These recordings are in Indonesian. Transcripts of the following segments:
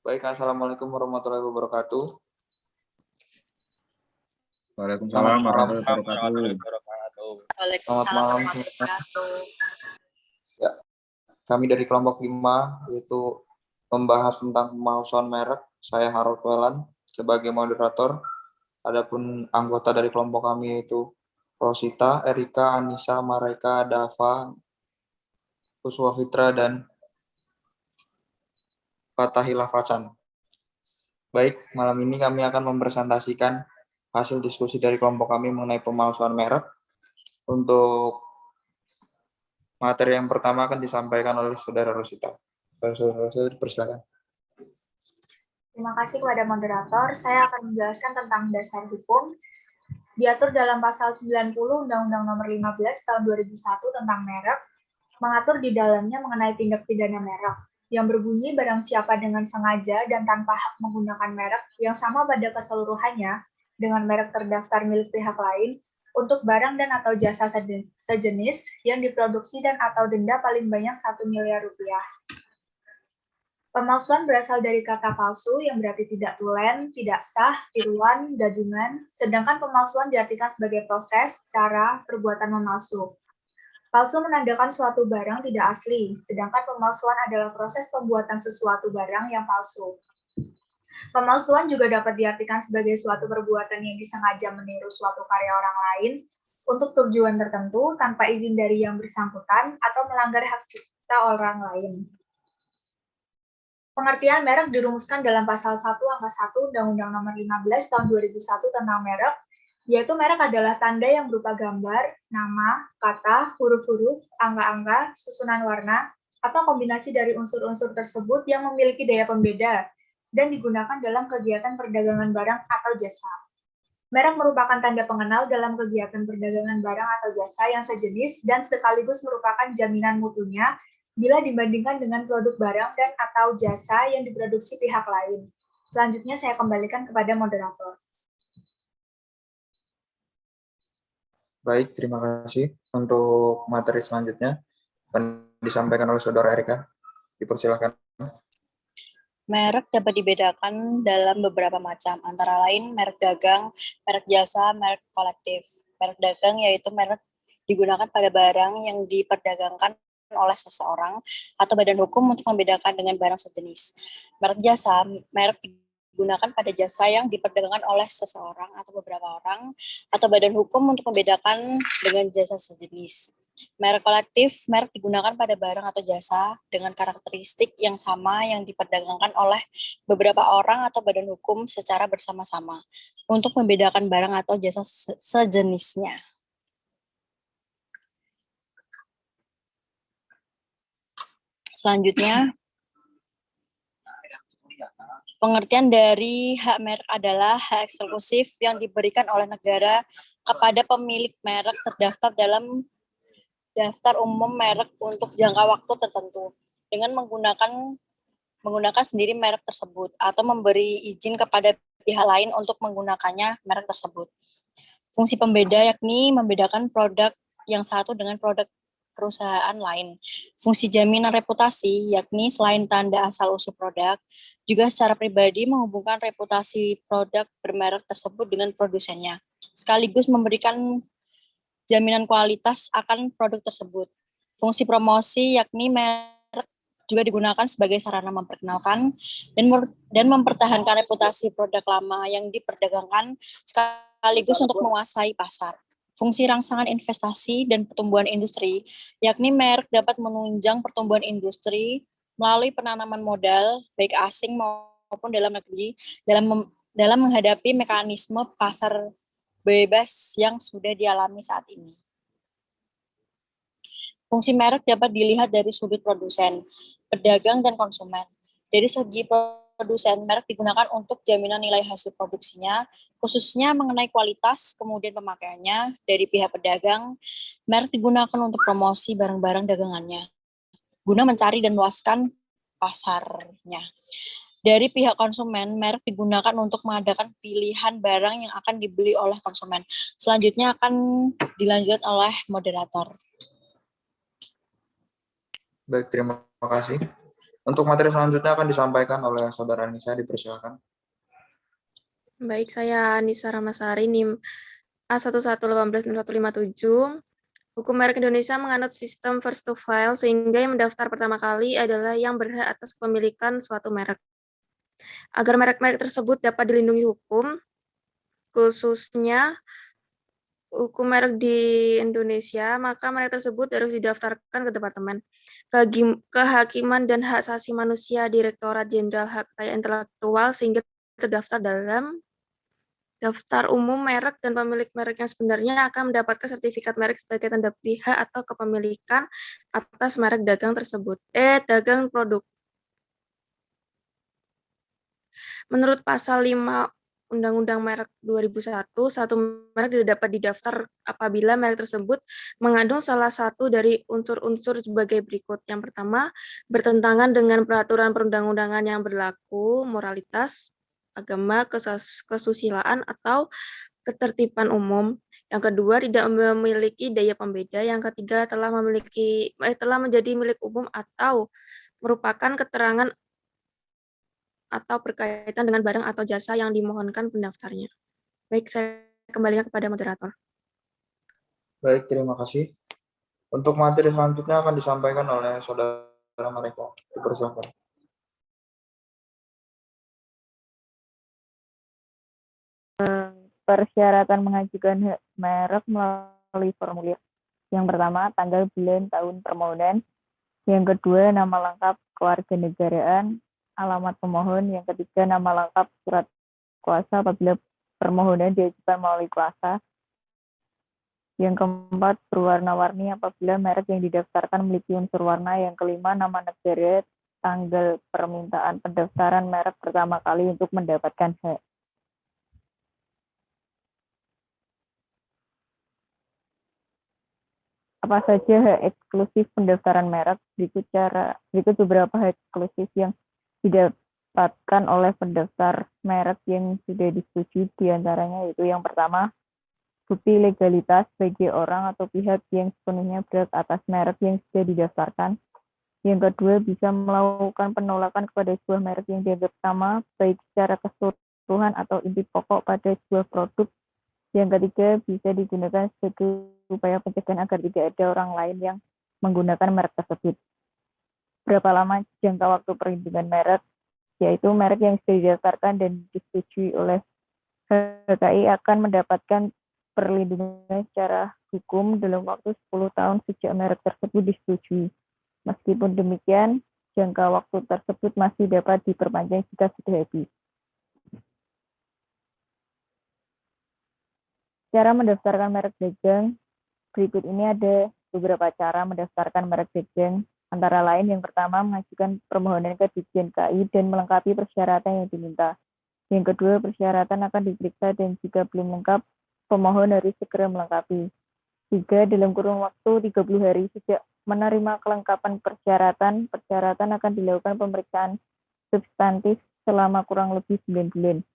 Baik, Assalamualaikum warahmatullahi wabarakatuh. Waalaikumsalam warahmatullahi wabarakatuh. Selamat malam. Ya, kami dari kelompok 5 yaitu membahas tentang pemalsuan merek. Saya Harold Welan sebagai moderator. Adapun anggota dari kelompok kami yaitu Rosita, Erika, Anissa, Mareka, Dava, Uswa Fitra, dan Fatahillah Fasan. Baik, malam ini kami akan mempresentasikan hasil diskusi dari kelompok kami mengenai pemalsuan merek. Untuk materi yang pertama akan disampaikan oleh Saudara Rosita. Saudara Rosita, persilakan. Terima kasih kepada moderator. Saya akan menjelaskan tentang dasar hukum. Diatur dalam pasal 90 Undang-Undang Nomor 15 Tahun 2001 tentang merek, mengatur di dalamnya mengenai tindak pidana merek, yang berbunyi barang siapa dengan sengaja dan tanpa hak menggunakan merek yang sama pada keseluruhannya dengan merek terdaftar milik pihak lain untuk barang dan atau jasa sejenis yang diproduksi dan atau denda paling banyak 1 miliar rupiah. Pemalsuan berasal dari kata palsu yang berarti tidak tulen, tidak sah, tiruan, gadungan, sedangkan pemalsuan diartikan sebagai proses, cara, perbuatan memalsu. Palsu menandakan suatu barang tidak asli, sedangkan pemalsuan adalah proses pembuatan sesuatu barang yang palsu. Pemalsuan juga dapat diartikan sebagai suatu perbuatan yang disengaja meniru suatu karya orang lain untuk tujuan tertentu tanpa izin dari yang bersangkutan atau melanggar hak cipta orang lain. Pengertian merek dirumuskan dalam pasal 1 angka 1 Undang-Undang Nomor 15 Tahun 2001 tentang merek, yaitu merek adalah tanda yang berupa gambar, nama, kata, huruf-huruf, angka-angka, susunan warna, atau kombinasi dari unsur-unsur tersebut yang memiliki daya pembeda dan digunakan dalam kegiatan perdagangan barang atau jasa. Merek merupakan tanda pengenal dalam kegiatan perdagangan barang atau jasa yang sejenis dan sekaligus merupakan jaminan mutunya bila dibandingkan dengan produk barang dan atau jasa yang diproduksi pihak lain. Selanjutnya saya kembalikan kepada moderator. Baik, terima kasih. Untuk materi selanjutnya akan disampaikan oleh Saudara Erika. Dipersilakan. Merek dapat dibedakan dalam beberapa macam, antara lain merek dagang, merek jasa, merek kolektif. Merek dagang yaitu merek digunakan pada barang yang diperdagangkan oleh seseorang atau badan hukum untuk membedakan dengan barang sejenis. Merek jasa, merek digunakan pada jasa yang diperdagangkan oleh seseorang atau beberapa orang atau badan hukum untuk membedakan dengan jasa sejenis. Merek kolektif, merek digunakan pada barang atau jasa dengan karakteristik yang sama yang diperdagangkan oleh beberapa orang atau badan hukum secara bersama-sama untuk membedakan barang atau jasa sejenisnya. Selanjutnya, pengertian dari hak merek adalah hak eksklusif yang diberikan oleh negara kepada pemilik merek terdaftar dalam daftar umum merek untuk jangka waktu tertentu dengan menggunakan sendiri merek tersebut atau memberi izin kepada pihak lain untuk menggunakannya merek tersebut. Fungsi pembeda yakni membedakan produk yang satu dengan produk perusahaan lain. Fungsi jaminan reputasi yakni selain tanda asal-usul produk, juga secara pribadi menghubungkan reputasi produk bermerek tersebut dengan produsennya, sekaligus memberikan jaminan kualitas akan produk tersebut. Fungsi promosi yakni merek juga digunakan sebagai sarana memperkenalkan dan mempertahankan reputasi produk lama yang diperdagangkan sekaligus untuk menguasai pasar. Fungsi rangsangan investasi dan pertumbuhan industri, yakni merek dapat menunjang pertumbuhan industri melalui penanaman modal, baik asing maupun dalam negeri, dalam menghadapi mekanisme pasar bebas yang sudah dialami saat ini. Fungsi merek dapat dilihat dari sudut produsen, pedagang, dan konsumen. Dari segi produsen, merek digunakan untuk jaminan nilai hasil produksinya, khususnya mengenai kualitas, kemudian pemakaiannya. Dari pihak pedagang, merek digunakan untuk promosi barang-barang dagangannya, guna mencari dan meluaskan pasarnya. Dari pihak konsumen, merek digunakan untuk mengadakan pilihan barang yang akan dibeli oleh konsumen. Selanjutnya akan dilanjutkan oleh moderator. Baik, terima kasih. Untuk materi selanjutnya akan disampaikan oleh saudara Nisa, dipersilakan. Baik, saya Nisa Ramasari, NIM A1186157. Hukum merek Indonesia menganut sistem first to file, sehingga yang mendaftar pertama kali adalah yang berhak atas kepemilikan suatu merek. Agar merek-merek tersebut dapat dilindungi hukum, khususnya hukum merek di Indonesia, maka merek tersebut harus didaftarkan ke Departemen Kehakiman dan Hak Asasi Manusia Direktorat Jenderal Hak Kekayaan Intelektual, sehingga terdaftar dalam daftar umum merek, dan pemilik merek yang sebenarnya akan mendapatkan sertifikat merek sebagai tanda bukti hak atau kepemilikan atas merek dagang tersebut. Dagang produk. Menurut pasal 5 Undang-Undang Merek 2001, satu merek tidak dapat didaftar apabila merek tersebut mengandung salah satu dari unsur-unsur sebagai berikut. Yang pertama, bertentangan dengan peraturan perundang-undangan yang berlaku, moralitas, agama, kesusilaan, atau ketertiban umum. Yang kedua, tidak memiliki daya pembeda. Yang ketiga, telah menjadi milik umum atau merupakan keterangan atau berkaitan dengan barang atau jasa yang dimohonkan pendaftarnya. Baik, saya kembalikan kepada moderator. Baik, terima kasih. Untuk materi selanjutnya akan disampaikan oleh saudara mereka. Dipersilakan. Persyaratan mengajukan hak merek melalui formulir. Yang pertama, tanggal bulan tahun permohonan. Yang kedua, nama lengkap kewarganegaraan, alamat pemohon. Yang ketiga, nama lengkap surat kuasa apabila permohonan diajukan melalui kuasa. Yang keempat, berwarna-warni apabila merek yang didaftarkan memiliki unsur warna. Yang kelima, nama negara, tanggal permintaan pendaftaran merek pertama kali untuk mendapatkan hak. Apa saja hak eksklusif pendaftaran merek? Berikut beberapa hak eksklusif yang didapatkan oleh pendaftar merek yang sudah disetujui, diantaranya yaitu yang pertama, bukti legalitas bagi orang atau pihak yang sepenuhnya berhak atas merek yang sudah didaftarkan. Yang kedua, bisa melakukan penolakan kepada sebuah merek yang dianggap sama, baik secara keseluruhan atau inti pokok pada sebuah produk. Yang ketiga, bisa digunakan sebagai upaya pencegahan agar tidak ada orang lain yang menggunakan merek tersebut. Berapa lama jangka waktu perlindungan merek? Yaitu merek yang sudah didaftarkan dan disetujui oleh HKI akan mendapatkan perlindungan secara hukum dalam waktu 10 tahun sejak merek tersebut disetujui. Meskipun demikian, jangka waktu tersebut masih dapat diperpanjang jika sudah habis. Cara mendaftarkan merek dagang. Berikut ini ada beberapa cara mendaftarkan merek dagang. Antara lain, yang pertama, mengajukan permohonan ke Ditjen KI dan melengkapi persyaratan yang diminta. Yang kedua, persyaratan akan diperiksa dan jika belum lengkap, pemohon harus segera melengkapi. 3. Dalam kurun waktu 30 hari sejak menerima kelengkapan persyaratan akan dilakukan pemeriksaan substantif selama kurang lebih 9 bulan.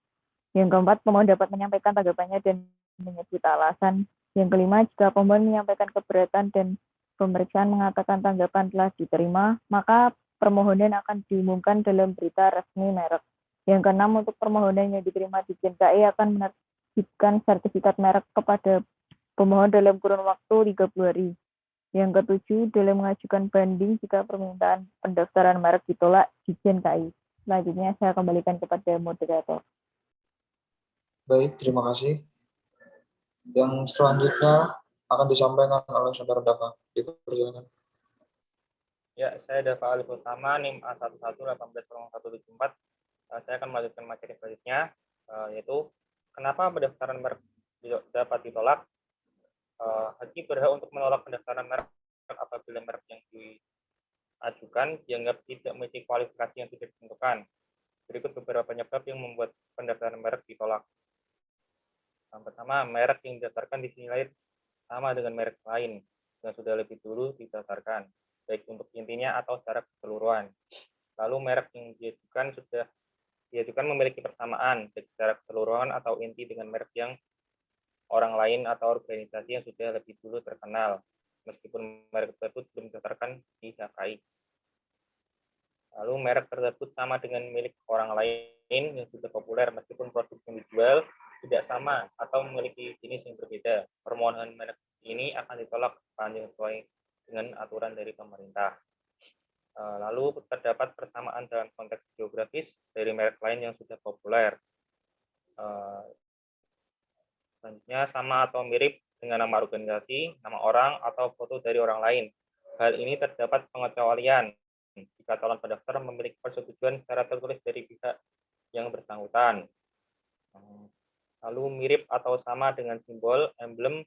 Yang keempat, pemohon dapat menyampaikan tanggapannya dan menyebut alasan. Yang kelima, jika pemohon menyampaikan keberatan dan pemeriksaan mengatakan tanggapan telah diterima, maka permohonan akan diumumkan dalam berita resmi merek. Yang keenam, untuk permohonan yang diterima di Ditjen KI akan menerbitkan sertifikat merek kepada pemohon dalam kurun waktu 30 hari. Yang ketujuh, dalam mengajukan banding jika permintaan pendaftaran merek ditolak Ditjen KI. Selanjutnya saya kembalikan kepada moderator. Baik, terima kasih. Yang selanjutnya akan disampaikan oleh saudara Dava. Dipersilakan. Ya, saya Dava Alif Utama, NIM A1180174. Saya akan melanjutkan materi selanjutnya, yaitu kenapa pendaftaran merek dapat ditolak. Hakim berhak untuk menolak pendaftaran merek apabila merek yang diajukan dianggap tidak memiliki kualifikasi yang sudah ditentukan. Berikut beberapa penyebab yang membuat pendaftaran merek ditolak. Yang pertama, merek yang didaftarkan dinilai sama dengan merek lain yang sudah lebih dulu didaftarkan, baik untuk intinya atau secara keseluruhan. Lalu merek yang diajukan memiliki persamaan, baik secara keseluruhan atau inti dengan merek yang orang lain atau organisasi yang sudah lebih dulu terkenal, meskipun merek tersebut belum didaftarkan di HKI. Lalu merek tersebut sama dengan milik orang lain yang sudah populer meskipun produk yang dijual tidak sama atau memiliki jenis yang berbeda. Permohonan merek ini akan ditolak sesuai dengan aturan dari pemerintah. Lalu terdapat persamaan dalam konteks geografis dari merek lain yang sudah populer. Selanjutnya sama atau mirip dengan nama organisasi, nama orang, atau foto dari orang lain. Hal ini terdapat pengecualian jika calon pendaftar memiliki persetujuan secara tertulis dari pihak yang bersangkutan. Lalu mirip atau sama dengan simbol, emblem,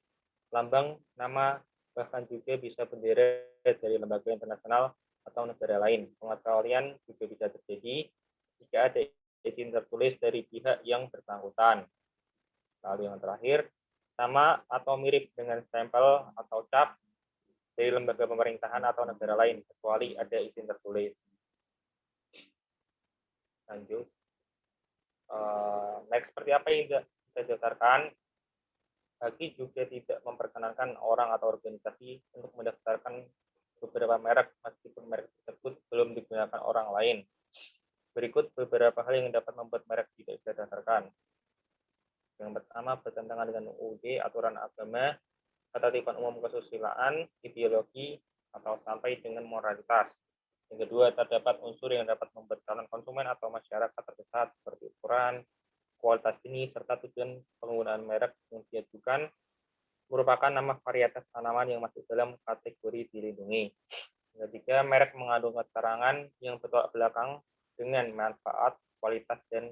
lambang, nama, bahkan juga bisa bendera dari lembaga internasional atau negara lain. Pengecualian juga bisa terjadi jika ada izin tertulis dari pihak yang bersangkutan. Lalu yang terakhir, sama atau mirip dengan stempel atau cap dari lembaga pemerintahan atau negara lain, kecuali ada izin tertulis. Lanjut. Next, seperti apa yang bisa didaftarkan? Haki juga tidak memperkenankan orang atau organisasi untuk mendaftarkan beberapa merek meskipun merek tersebut belum digunakan orang lain. Berikut beberapa hal yang dapat membuat merek tidak bisa didaftarkan. Yang pertama, bertentangan dengan UUD, aturan agama, ketertiban umum, kesusilaan, ideologi, atau sampai dengan moralitas. Yang kedua, terdapat unsur yang dapat membuat calon konsumen atau masyarakat tersesat seperti ukuran, kualitas jenis, serta tujuan penggunaan merek yang diajukan merupakan nama varietas tanaman yang masuk dalam kategori dilindungi. Yang ketiga, merek mengandung keterangan yang bertolak belakang dengan manfaat, kualitas, dan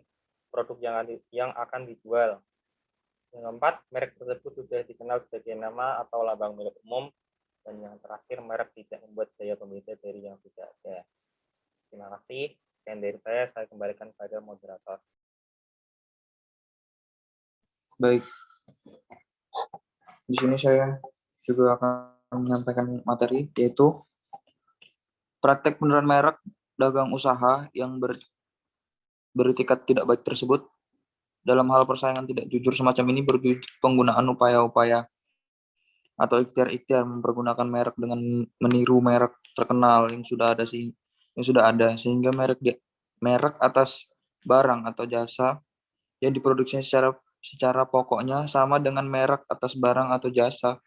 produk yang akan dijual. Yang keempat, merek tersebut sudah dikenal sebagai nama atau lambang milik umum. Dan yang terakhir, merek tidak membuat gaya pembeda dari yang tidak ada. Terima kasih. Dan dari saya kembalikan pada moderator. Baik. Di sini saya juga akan menyampaikan materi, yaitu praktek penurunan merek dagang usaha yang beretikat tidak baik tersebut. Dalam hal persaingan tidak jujur semacam ini berwujud penggunaan upaya-upaya atau ikhtiar-ikhtiar mempergunakan merek dengan meniru merek terkenal yang sudah ada sehingga merek atas barang atau jasa yang diproduksinya secara pokoknya sama dengan merek atas barang atau jasa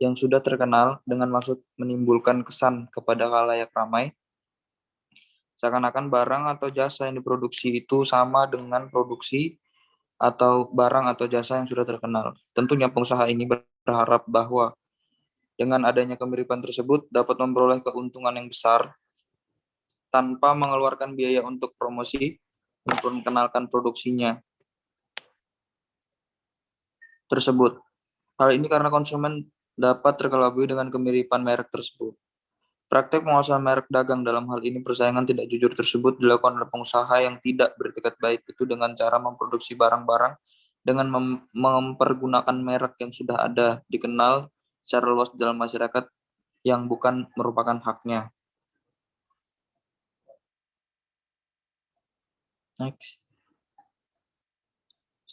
yang sudah terkenal dengan maksud menimbulkan kesan kepada khalayak ramai seakan-akan barang atau jasa yang diproduksi itu sama dengan produksi atau barang atau jasa yang sudah terkenal. Tentunya pengusaha ini berharap bahwa dengan adanya kemiripan tersebut dapat memperoleh keuntungan yang besar tanpa mengeluarkan biaya untuk promosi untuk memperkenalkan produksinya tersebut. Hal ini karena konsumen dapat terkelabui dengan kemiripan merek tersebut. Praktek penguasaan merek dagang dalam hal ini persaingan tidak jujur tersebut dilakukan oleh pengusaha yang tidak beretikat baik itu dengan cara memproduksi barang-barang dengan mempergunakan merek yang sudah ada dikenal secara luas dalam masyarakat yang bukan merupakan haknya. Next.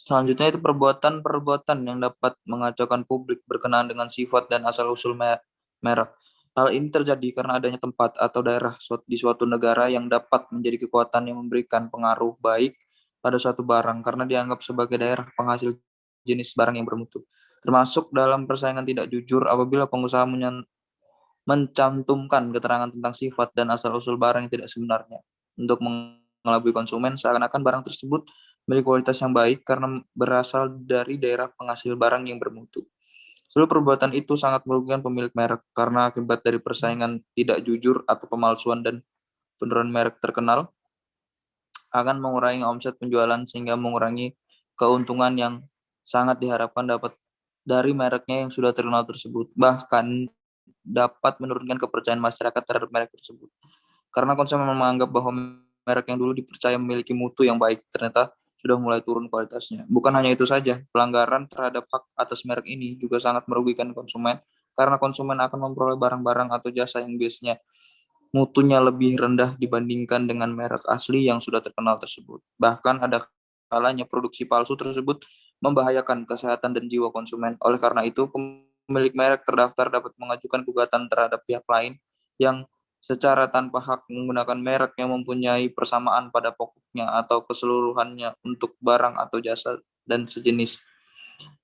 Selanjutnya itu perbuatan-perbuatan yang dapat mengacaukan publik berkenaan dengan sifat dan asal-usul merek. Hal ini terjadi karena adanya tempat atau daerah di suatu negara yang dapat menjadi kekuatan yang memberikan pengaruh baik pada suatu barang karena dianggap sebagai daerah penghasil jenis barang yang bermutu. Termasuk dalam persaingan tidak jujur apabila pengusaha mencantumkan keterangan tentang sifat dan asal-usul barang yang tidak sebenarnya untuk mengelabui konsumen seakan-akan barang tersebut memiliki kualitas yang baik karena berasal dari daerah penghasil barang yang bermutu. Seluruh perbuatan itu sangat merugikan pemilik merek karena akibat dari persaingan tidak jujur atau pemalsuan dan penurunan merek terkenal akan mengurangi omset penjualan sehingga mengurangi keuntungan yang sangat diharapkan dapat dari mereknya yang sudah terkenal tersebut. Bahkan dapat menurunkan kepercayaan masyarakat terhadap merek tersebut. Karena konsumen menganggap bahwa merek yang dulu dipercaya memiliki mutu yang baik ternyata sudah mulai turun kualitasnya. Bukan hanya itu saja, pelanggaran terhadap hak atas merek ini juga sangat merugikan konsumen karena konsumen akan memperoleh barang-barang atau jasa yang biasanya mutunya lebih rendah dibandingkan dengan merek asli yang sudah terkenal tersebut. Bahkan ada kalanya produksi palsu tersebut membahayakan kesehatan dan jiwa konsumen. Oleh karena itu, pemilik merek terdaftar dapat mengajukan gugatan terhadap pihak lain yang secara tanpa hak menggunakan merek yang mempunyai persamaan pada pokoknya atau keseluruhannya untuk barang atau jasa dan sejenis,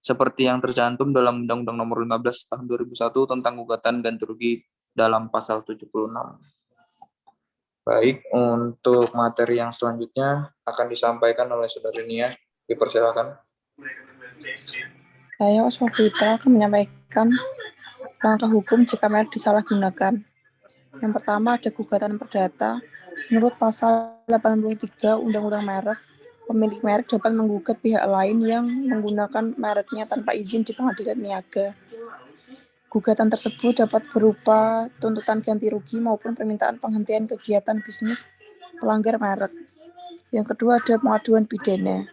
seperti yang tercantum dalam Undang-Undang Nomor 15 Tahun 2001 tentang gugatan ganti rugi dalam pasal 76. Baik, untuk materi yang selanjutnya akan disampaikan oleh Saudara Nia. Dipersilakan. Saya Osma Fitra akan menyampaikan langkah hukum jika merek disalahgunakan. Yang pertama ada gugatan perdata. Menurut pasal 83 Undang-Undang Merek, pemilik merek dapat menggugat pihak lain yang menggunakan mereknya tanpa izin di pengadilan niaga. Gugatan tersebut dapat berupa tuntutan ganti rugi maupun permintaan penghentian kegiatan bisnis pelanggar merek. Yang kedua ada pengaduan pidana.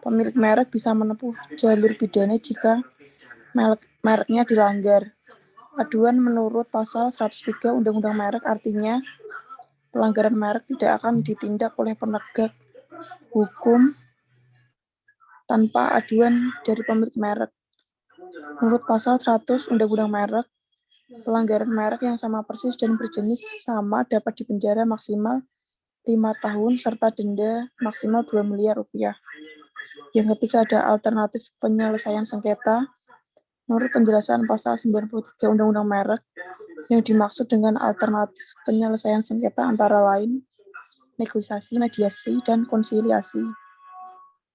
Pemilik merek bisa menempuh jalur pidana jika mereknya dilanggar. Aduan menurut pasal 103 Undang-Undang Merek artinya pelanggaran merek tidak akan ditindak oleh penegak hukum tanpa aduan dari pemilik merek. Menurut pasal 100 Undang-Undang Merek, pelanggaran merek yang sama persis dan berjenis sama dapat dipenjara maksimal 5 tahun serta denda maksimal 2 miliar rupiah. Yang ketiga ada alternatif penyelesaian sengketa. Menurut penjelasan pasal 93 Undang-Undang Merek, yang dimaksud dengan alternatif penyelesaian sengketa antara lain negosiasi, mediasi, dan konsiliasi.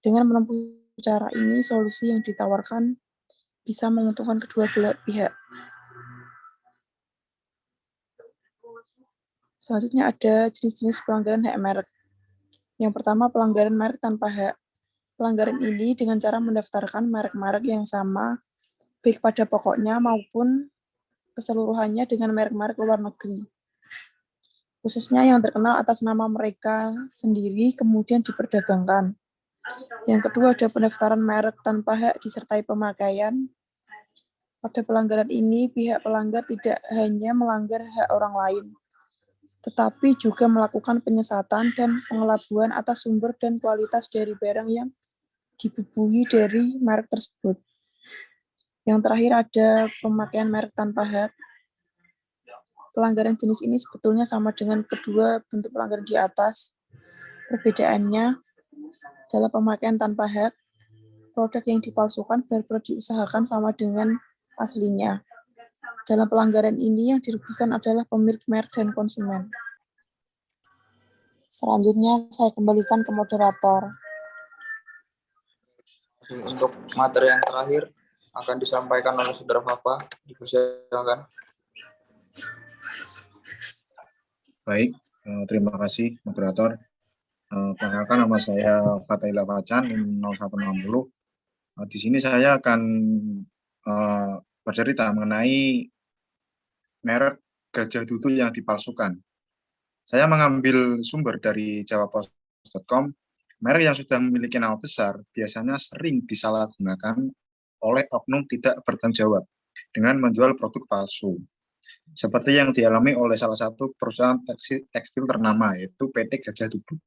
Dengan menempuh cara ini, solusi yang ditawarkan bisa menguntungkan kedua belah pihak. Selanjutnya ada jenis-jenis pelanggaran hak merek. Yang pertama, pelanggaran merek tanpa hak. Pelanggaran ini dengan cara mendaftarkan merek-merek yang sama, baik pada pokoknya maupun keseluruhannya dengan merek-merek luar negeri. Khususnya yang terkenal atas nama mereka sendiri kemudian diperdagangkan. Yang kedua ada pendaftaran merek tanpa hak disertai pemakaian. Pada pelanggaran ini, pihak pelanggar tidak hanya melanggar hak orang lain, tetapi juga melakukan penyesatan dan pengelabuan atas sumber dan kualitas dari barang yang dibubuhi dari merek tersebut. Yang terakhir ada pemakaian merek tanpa hak. Pelanggaran jenis ini sebetulnya sama dengan kedua bentuk pelanggaran di atas. Perbedaannya dalam pemakaian tanpa hak, produk yang dipalsukan benar-benar diusahakan sama dengan aslinya. Dalam pelanggaran ini yang dirugikan adalah pemilik merek dan konsumen. Selanjutnya saya kembalikan ke moderator. Untuk materi yang terakhir akan disampaikan oleh Saudara Fafa. Dipersilakan. Baik, terima kasih moderator. Perkenalkan nama saya Fatahillah Facan, 0160. Di sini saya akan bercerita mengenai merek gajah dudul yang dipalsukan. Saya mengambil sumber dari jawapos.com. Merek yang sudah memiliki nama besar biasanya sering disalahgunakan oleh oknum tidak bertanggung jawab dengan menjual produk palsu. Seperti yang dialami oleh salah satu perusahaan tekstil ternama, yaitu PT Gajah Duduk.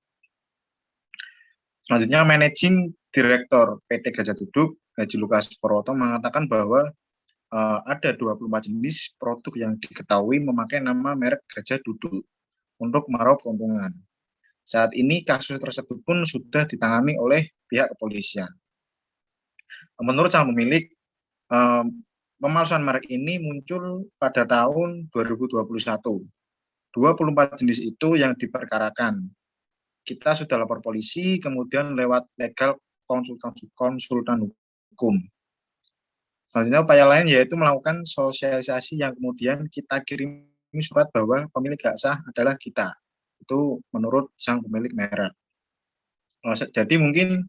Selanjutnya, Managing Director PT Gajah Duduk, Haji Lukas Purwoto, mengatakan bahwa ada 24 jenis produk yang diketahui memakai nama merek Gajah Duduk untuk meraup keuntungan. Saat ini kasus tersebut pun sudah ditangani oleh pihak kepolisian. Menurut sang pemilik, pemalsuan merek ini muncul pada tahun 2021. 24 jenis itu yang diperkarakan. Kita sudah lapor polisi, kemudian lewat legal konsultan hukum. Selanjutnya upaya lain yaitu melakukan sosialisasi yang kemudian kita kirimi surat bahwa pemilik hak sah adalah kita. Itu menurut sang pemilik merek. Jadi mungkin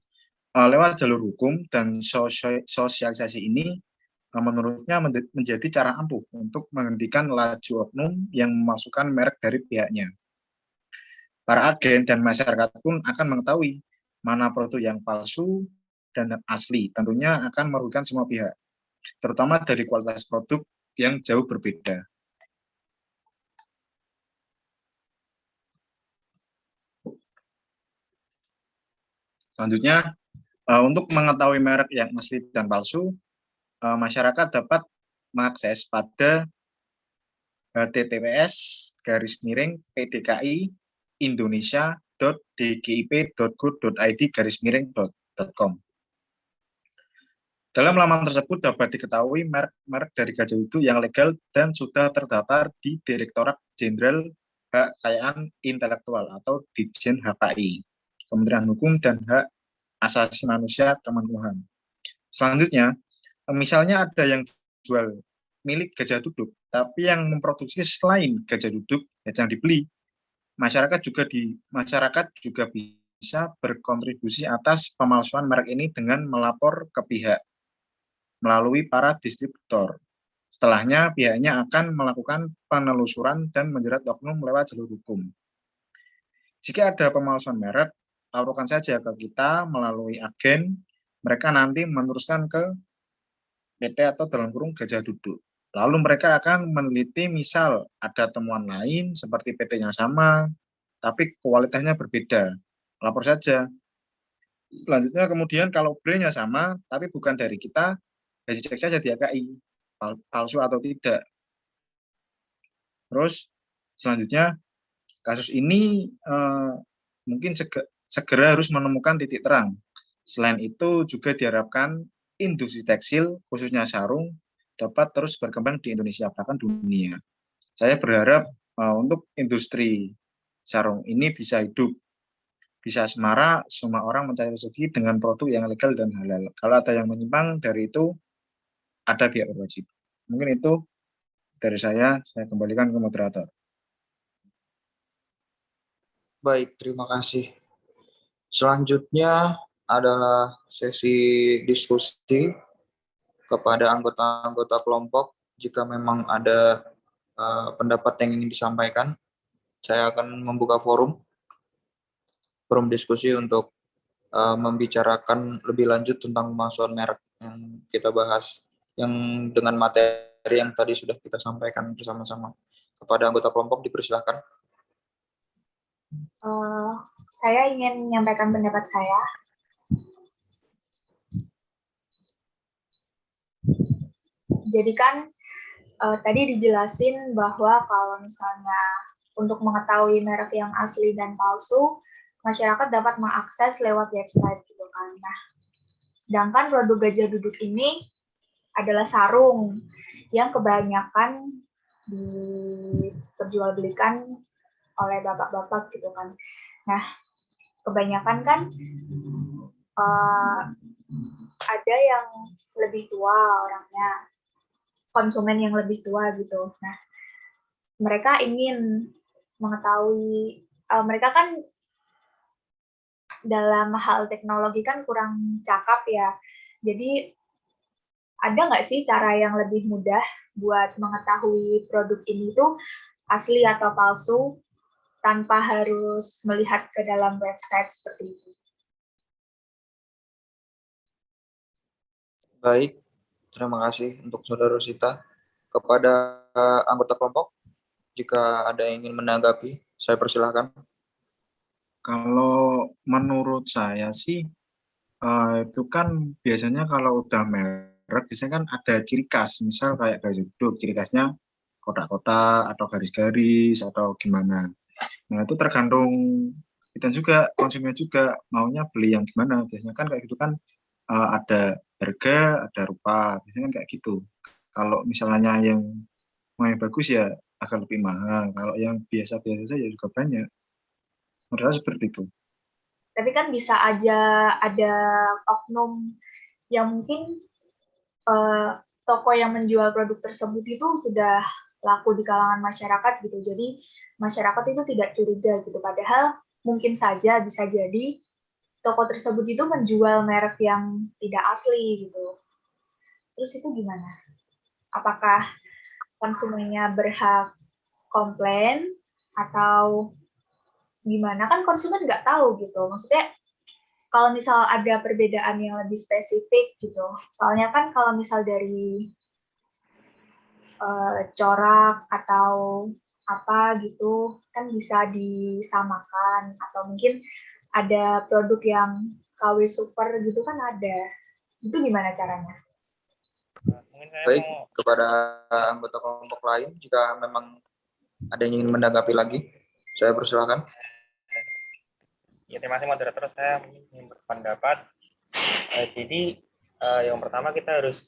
lewat jalur hukum dan sosialisasi ini menurutnya menjadi cara ampuh untuk menghentikan laju oknum yang memasukkan merek dari pihaknya. Para agen dan masyarakat pun akan mengetahui mana produk yang palsu dan asli. Tentunya akan merugikan semua pihak, terutama dari kualitas produk yang jauh berbeda. Selanjutnya, untuk mengetahui merek yang asli dan palsu, masyarakat dapat mengakses pada https://pdki indonesia.dgip.go.id/com. Dalam laman tersebut dapat diketahui merek-merek dari gajah duduk yang legal dan sudah terdaftar di Direktorat Jenderal Hak Kekayaan Intelektual atau Ditjen HKI, Kementerian Hukum dan Hak Asasi Manusia Kemenkumham. Selanjutnya, misalnya ada yang jual milik gajah duduk, tapi yang memproduksi selain gajah duduk yang dibeli, masyarakat juga bisa berkontribusi atas pemalsuan merek ini dengan melapor ke pihak melalui para distributor. Setelahnya, pihaknya akan melakukan penelusuran dan menjerat oknum lewat jalur hukum. Jika ada pemalsuan merek, laporkan saja ke kita melalui agen, mereka nanti meneruskan ke PT atau dalam kurung gajah duduk. Lalu mereka akan meneliti misal ada temuan lain seperti PT-nya sama, tapi kualitasnya berbeda. Lapor saja. Selanjutnya kemudian kalau brand-nya sama, tapi bukan dari kita, ya dicek saja di HKI, palsu atau tidak. Terus selanjutnya kasus ini mungkin segera harus menemukan titik terang. Selain itu juga diharapkan industri tekstil khususnya sarung dapat terus berkembang di Indonesia bahkan dunia. Saya berharap untuk industri sarung ini bisa hidup, bisa semarak, semua orang mencari rezeki dengan produk yang legal dan halal. Kalau ada yang menyimpang dari itu, ada pihak berwajib. Mungkin itu dari saya kembalikan ke moderator. Baik, terima kasih. Selanjutnya adalah sesi diskusi kepada anggota-anggota kelompok. Jika memang ada pendapat yang ingin disampaikan, saya akan membuka forum diskusi untuk membicarakan lebih lanjut tentang pemalsuan merek yang kita bahas, yang dengan materi yang tadi sudah kita sampaikan bersama-sama. Kepada anggota kelompok dipersilahkan. Saya ingin menyampaikan pendapat saya. Jadi kan tadi dijelasin bahwa kalau misalnya untuk mengetahui merek yang asli dan palsu, masyarakat dapat mengakses lewat website gitu kan. Nah, sedangkan produk gajah duduk ini adalah sarung yang kebanyakan diperjualbelikan oleh bapak-bapak gitu kan. Nah, kebanyakan kan ada yang lebih tua orangnya, konsumen yang lebih tua gitu. Nah, mereka ingin mengetahui, mereka kan dalam hal teknologi kan kurang cakap ya. Jadi ada nggak sih cara yang lebih mudah buat mengetahui produk ini tuh asli atau palsu tanpa harus melihat ke dalam website seperti itu? Baik, terima kasih untuk Saudara Rosita. Kepada anggota kelompok, jika ada yang ingin menanggapi, saya persilahkan. Kalau menurut saya sih, itu kan biasanya kalau udah merek, biasanya kan ada ciri khas, misal kayak gajah duduk, ciri khasnya kotak-kotak atau garis-garis atau gimana. Nah itu tergantung kita juga, konsumen juga maunya beli yang gimana. Biasanya kan kayak gitu kan ada harga, ada rupa, biasanya kan kayak gitu. Kalau misalnya yang mau yang bagus ya agak lebih mahal, kalau yang biasa-biasa saja juga banyak. Menurut saya seperti itu. Tapi kan bisa aja ada oknum yang mungkin toko yang menjual produk tersebut itu sudah laku di kalangan masyarakat gitu. Jadi masyarakat itu tidak curiga gitu. Padahal mungkin saja bisa jadi toko tersebut itu menjual merek yang tidak asli gitu. Terus itu gimana? Apakah konsumennya berhak komplain atau gimana? Kan konsumen nggak tahu gitu. Maksudnya kalau misal ada perbedaan yang lebih spesifik gitu. Soalnya kan kalau misal dari corak atau apa gitu kan bisa disamakan, atau mungkin ada produk yang KW super gitu kan ada. Itu gimana caranya? Mungkin saya Baik, mau kepada anggota kelompok lain, jika memang ada yang ingin menanggapi lagi, saya persilakan. ya, terima kasih moderator, saya ingin berpendapat. Jadi yang pertama kita harus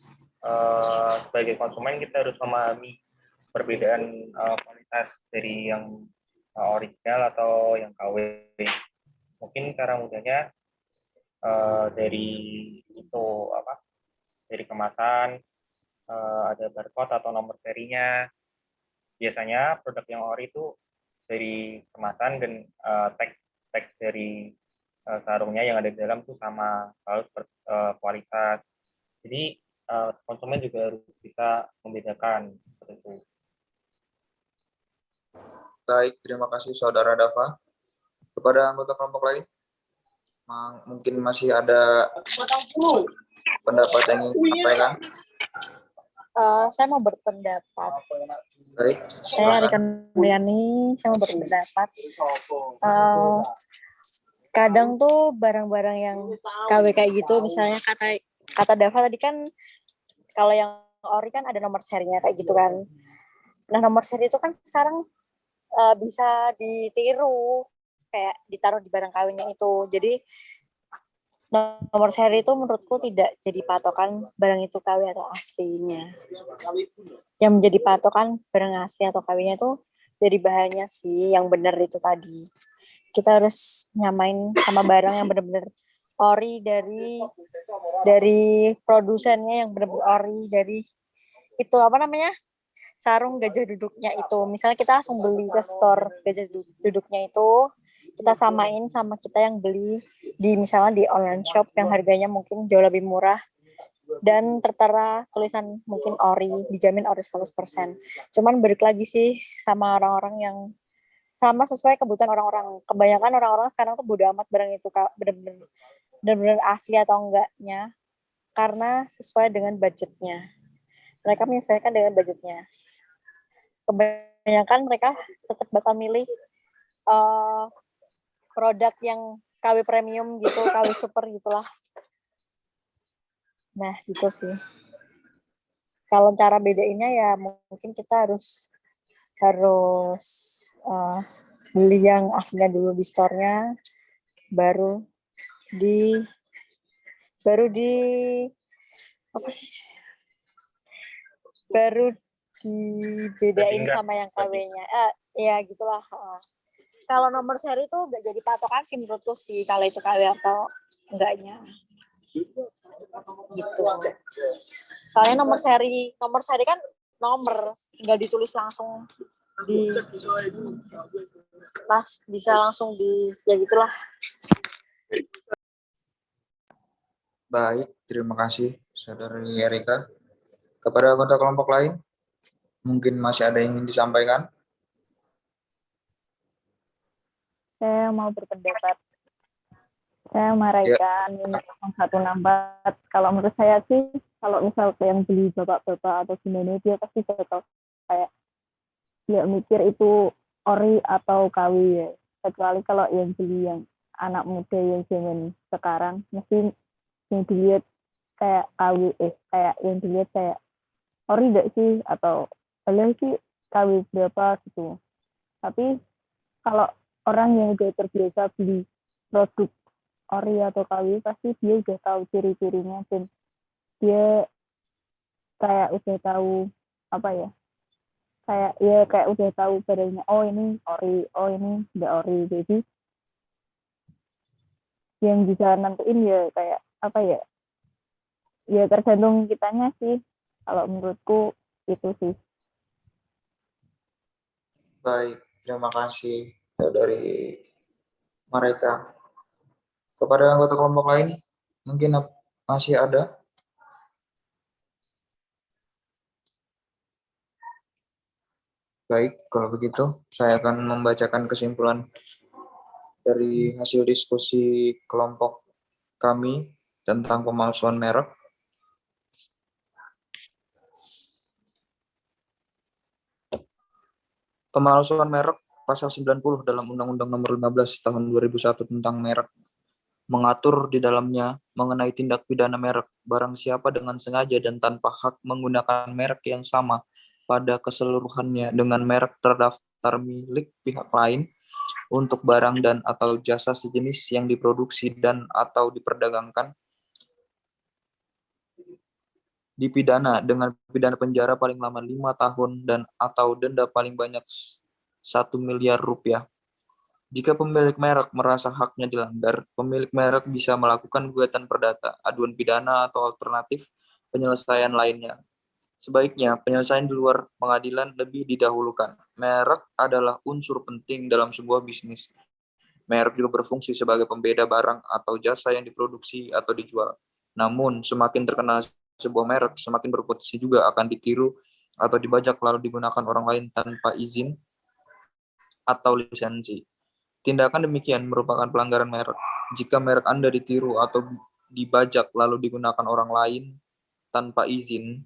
sebagai konsumen kita harus memahami perbedaan kualitas dari yang original atau yang KW. Mungkin cara mudahnya dari itu apa? Dari kemasan, ada barcode atau nomor serinya. Biasanya produk yang ori itu dari kemasan dan tag dari sarungnya yang ada di dalam tuh sama, lalu kualitas. Jadi konsumen juga harus bisa membedakan seperti itu. Baik, terima kasih Saudara Dava. Kepada anggota kelompok lain, mungkin masih ada pendapat yang ingin disampaikan. Saya mau berpendapat. Baik, Saya silakan. Rika Nuriani, saya mau berpendapat. Kadang tuh barang-barang yang KW kayak gitu, misalnya kata Dava tadi kan, kalau yang ori kan ada nomor serinya kayak gitu kan. Nah, nomor seri itu kan sekarang bisa ditiru, kayak ditaruh di barang KW-nya itu. Jadi nomor seri itu menurutku tidak jadi patokan barang itu KW atau aslinya. Yang menjadi patokan barang asli atau KW-nya itu dari bahannya sih, yang benar itu tadi. Kita harus nyamain sama barang yang benar-benar ori dari produsennya, yang benar-benar ori dari itu apa namanya, sarung gajah duduknya itu. Misalnya kita langsung beli ke store gajah duduknya itu, kita samain sama kita yang beli di misalnya di online shop yang harganya mungkin jauh lebih murah dan tertera tulisan mungkin ori, dijamin ori 100%. Cuman balik lagi sih sama orang-orang yang sama sesuai kebutuhan orang-orang. Kebanyakan orang-orang sekarang tuh bodo amat barang itu benar-benar asli atau enggaknya, karena sesuai dengan budgetnya. Mereka menyesuaikan dengan budgetnya. Kebanyakan mereka tetap bakal milih produk yang KW premium gitu, KW super gitulah. Nah, gitu sih. Kalau cara bedainnya ya mungkin kita harus beli yang aslinya dulu di store-nya, baru di apa sih? Baru dibedain sama yang KW-nya. Ya gitulah. Kalau nomor seri itu nggak jadi patokan sih menurutku sih, kalau itu KW atau enggaknya. Gitu. Soalnya nomor seri kan nomor, tinggal ditulis langsung bisa langsung ya gitulah. Baik, terima kasih Saudari Erika. Kepada anggota kelompok lain, mungkin masih ada yang ingin disampaikan. Saya mau berpendapat. Saya meraihkan 164. Kalau menurut saya sih, kalau misal yang beli bapak-bapak atau gimana, dia pasti bakal kayak dia mikir itu ori atau KW ya. Kecuali kalau yang beli yang anak muda yang zaman sekarang, mesti yang dilihat kayak KW, kayak yang dilihat kayak ori enggak sih, atau boleh sih KW berapa gitu. Tapi kalau orang yang udah terbiasa beli produk ori atau KW, pasti dia udah tahu ciri-cirinya dan dia kayak udah tahu apa ya, kayak udah tahu barangnya, oh ini ori, oh ini enggak ori. Jadi yang bisa nentuin ya kayak apa ya, ya tergantung kitanya sih. Kalau menurutku itu sih. Baik, terima kasih dari mereka. Kepada anggota kelompok lain, mungkin masih ada. Baik, kalau begitu saya akan membacakan kesimpulan dari hasil diskusi kelompok kami tentang pemalsuan merek. Pemalsuan merek pasal 90 dalam Undang-Undang Nomor 15 Tahun 2001 tentang merek mengatur di dalamnya mengenai tindak pidana merek. Barang siapa dengan sengaja dan tanpa hak menggunakan merek yang sama pada keseluruhannya dengan merek terdaftar milik pihak lain untuk barang dan atau jasa sejenis yang diproduksi dan atau diperdagangkan, dipidana dengan pidana penjara paling lama 5 tahun dan atau denda paling banyak 1 miliar rupiah. Jika pemilik merek merasa haknya dilanggar, pemilik merek bisa melakukan gugatan perdata, aduan pidana, atau alternatif penyelesaian lainnya. Sebaiknya, penyelesaian di luar pengadilan lebih didahulukan. Merek adalah unsur penting dalam sebuah bisnis. Merek juga berfungsi sebagai pembeda barang atau jasa yang diproduksi atau dijual. Namun, semakin terkenal sebuah merek, semakin berpotensi juga akan ditiru atau dibajak lalu digunakan orang lain tanpa izin atau lisensi. Tindakan demikian merupakan pelanggaran merek. Jika merek Anda ditiru atau dibajak lalu digunakan orang lain tanpa izin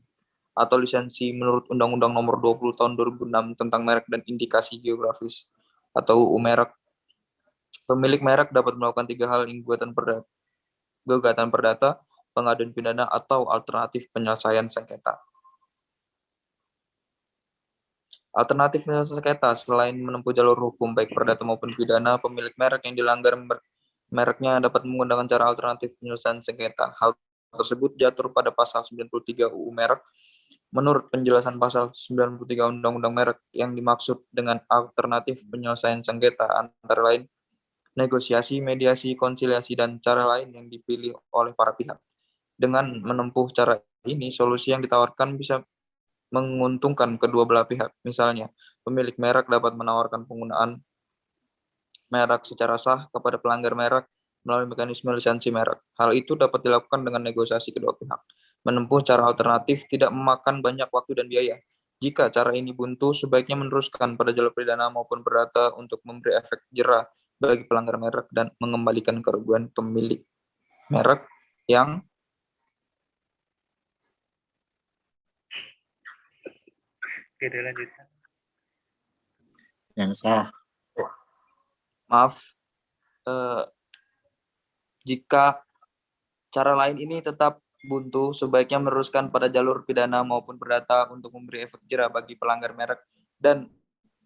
atau lisensi menurut Undang-Undang Nomor 20 Tahun 2006 tentang merek dan indikasi geografis atau UU Merek, pemilik merek dapat melakukan 3 hal: gugatan perdata, pengaduan pidana, atau alternatif penyelesaian sengketa. Alternatif penyelesaian sengketa, selain menempuh jalur hukum baik perdata maupun pidana, pemilik merek yang dilanggar mereknya dapat menggunakan cara alternatif penyelesaian sengketa. Hal tersebut diatur pada pasal 93 UU Merek. Menurut penjelasan pasal 93 Undang-Undang Merek, yang dimaksud dengan alternatif penyelesaian sengketa antara lain negosiasi, mediasi, konsiliasi, dan cara lain yang dipilih oleh para pihak. Dengan menempuh cara ini, solusi yang ditawarkan bisa menguntungkan kedua belah pihak. Misalnya, pemilik merek dapat menawarkan penggunaan merek secara sah kepada pelanggar merek melalui mekanisme lisensi merek. Hal itu dapat dilakukan dengan negosiasi kedua pihak. Menempuh cara alternatif tidak memakan banyak waktu dan biaya. Jika cara ini buntu, sebaiknya meneruskan pada jalur pidana maupun perdata untuk memberi efek jera bagi pelanggar merek dan mengembalikan kerugian pemilik merek yang Yang sah. Jika cara lain ini tetap buntu, sebaiknya meneruskan pada jalur pidana maupun perdata untuk memberi efek jera bagi pelanggar merek dan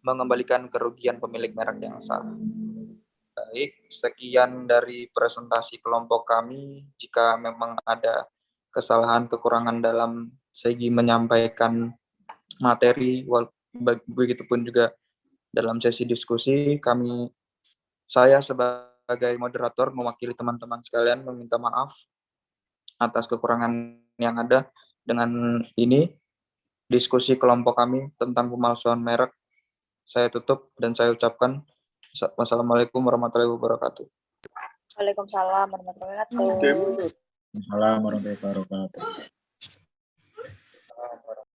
mengembalikan kerugian pemilik merek yang sah. Baik, sekian dari presentasi kelompok kami. Jika memang ada kesalahan, kekurangan dalam segi menyampaikan materi, begitupun juga dalam sesi diskusi, saya sebagai moderator mewakili teman-teman sekalian meminta maaf atas kekurangan yang ada. Dengan ini, diskusi kelompok kami tentang pemalsuan merek saya tutup dan saya ucapkan wassalamualaikum warahmatullahi wabarakatuh. Waalaikumsalam warahmatullahi wabarakatuh. Waalaikumsalam warahmatullahi wabarakatuh.